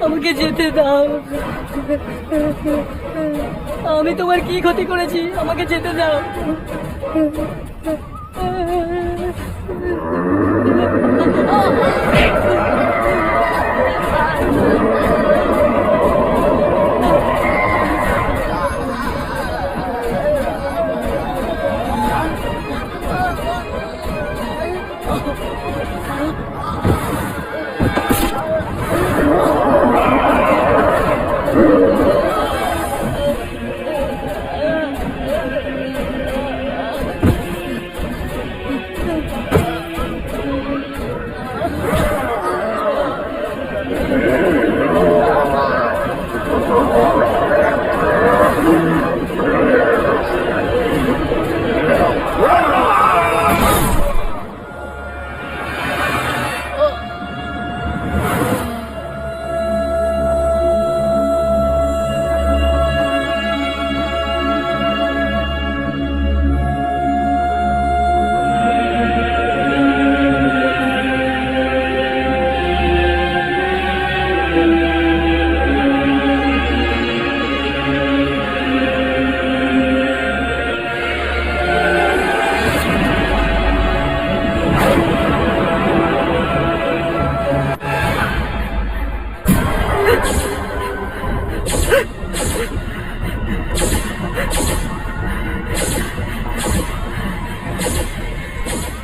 আমাকে যেতে দাও। আমি তোমার কি ক্ষতি করেছি? আমাকে যেতে দাও।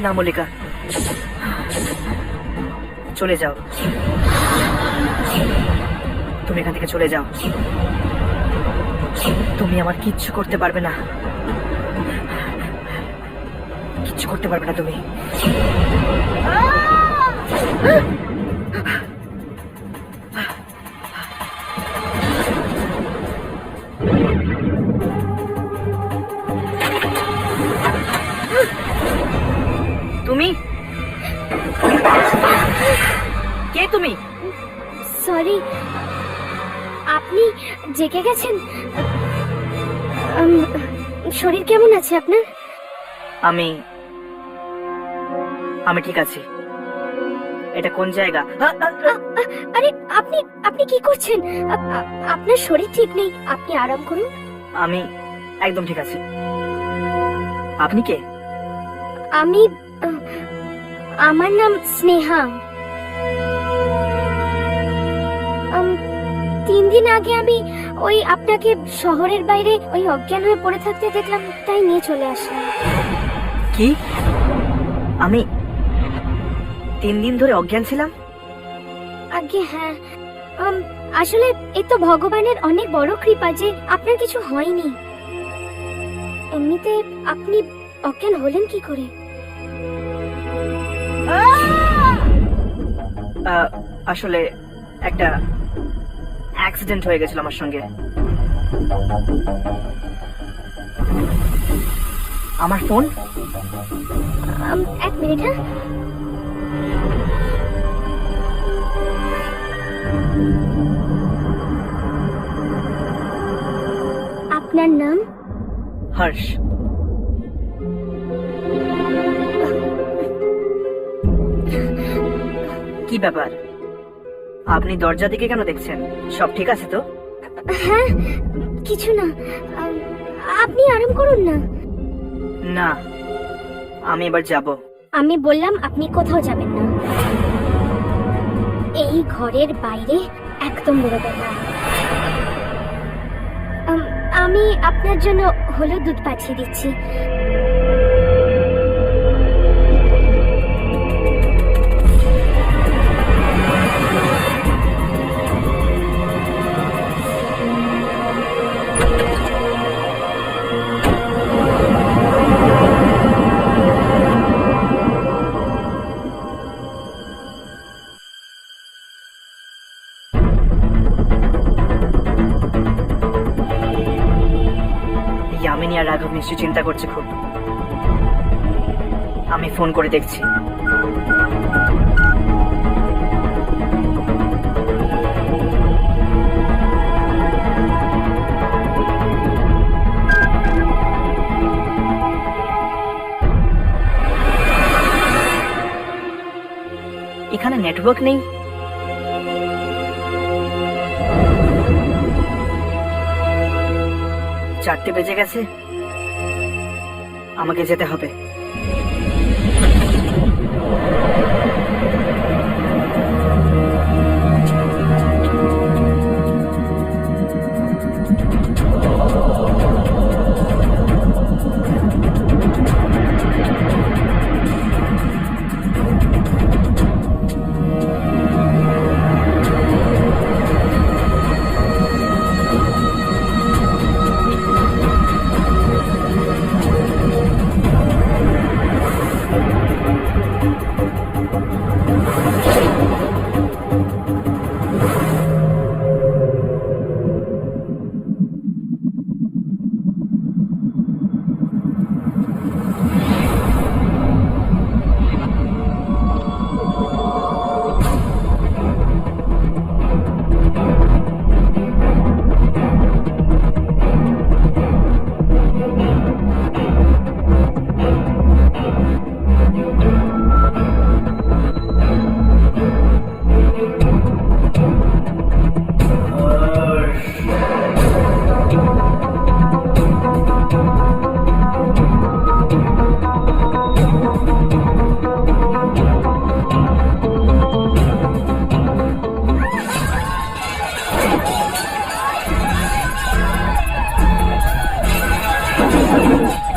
না মল্লিকা, চলে যাও। তুমি এখান থেকে চলে যাও। তুমি আমার কিচ্ছু করতে পারবে না, কিচ্ছু করতে পারবে না তুমি। তুমি কে? তুমি? সরি, আপনি জেগে গেছেন? শরীর কেমন আছে আপনার? আমি ঠিক আছি। এটা কোন জায়গা? আরে আপনি আপনি কি করছেন? আপনার শরীর ঠিক নেই, আপনি আরাম করুন। আমি একদম ঠিক আছি। আপনি কে? আমি আমার নাম স্নেহা। 3 দিন আগে আমি ওই আপনাকে শহরের বাইরে ওই অজ্ঞান হয়ে পড়ে থাকতে দেখলাম, তাই নিয়ে চলে আসলাম। কি? আমি 3 দিন ধরে অজ্ঞান ছিলাম? আগে হ্যাঁ, আসলে এ তো ভগবানের অনেক বড় কৃপা যে আপনার কিছু হয়নি। এমনিতে আপনি অজ্ঞান হলেন কি করে? আসলে একটা অ্যাক্সিডেন্ট হয়ে গেছিল আমার সঙ্গে। আমার ফোন? 1 মিনিট। হ্যাঁ, আপনার নাম? হর্ষ। কি ব্যাপার, আপনি দরজা দিকে কেন দেখছেন? সব ঠিক আছে তো? হ্যাঁ, কিছু না, আপনি আরাম করুন না। না, আমি এবার যাব। আমি বললাম আপনি কোথাও যাবেন না, এই ঘরের বাইরে একদম বেরোবেন না। আমি আপনার জন্য হলুদ দুধ পাঠিয়ে দিচ্ছি। ইয়ামিনী আর রাঘব নিশ্চয় চিন্তা করছে খুব। আমি ফোন করে দেখছি। এখানে নেটওয়ার্ক নেই। 4টে বেজে গেছে, আমাকে যেতে হবে।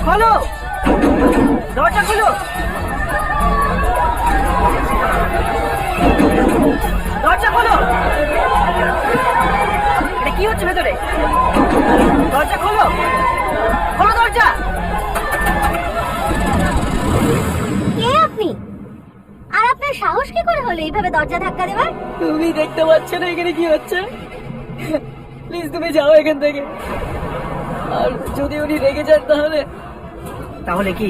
খোলো, দরজা খোলো, দরজা খোলো। এটা কি হচ্ছে ভেতরে? দরজা খোলো, খোলো দরজা। কে আপনি? আর আপনার সাহস কি করে হলো এইভাবে দরজা ধাক্কা দেওয়ার? তুমি দেখতে পাচ্ছ না এখানে কি হচ্ছে? প্লিজ তুমি যাও এখান থেকে। আর যদি উনি রেগে যান তাহলে? তাহলে কি?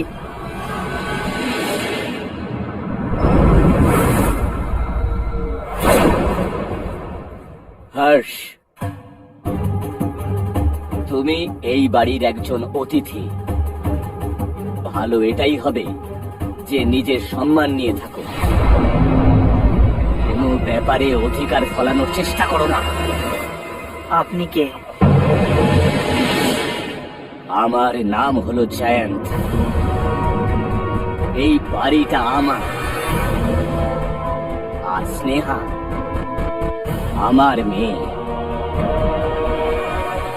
হর্ষ, তুমি এই বাড়ির একজন অতিথি। ভালো এটাই হবে যে নিজের সম্মান নিয়ে থাকো, কোনো ব্যাপারে অধিকার ফলানোর চেষ্টা করো না। আপনি কে? আমার নাম হলো জায়ান্ট। এই বাড়িটা আমার, আর স্নেহা আমার মেয়ে।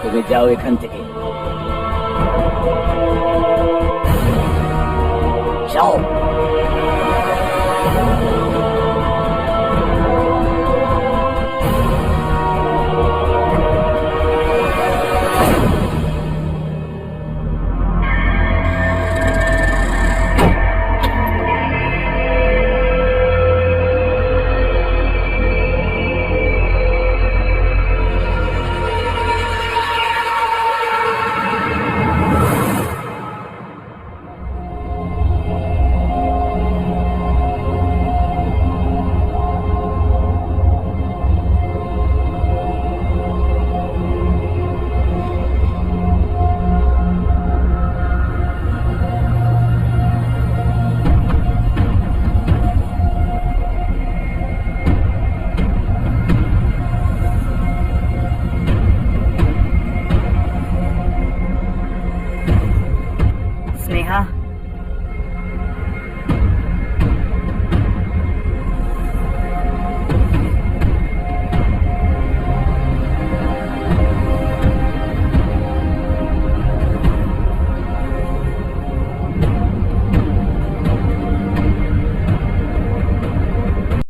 তুমি যাও এখান থেকে, যাও।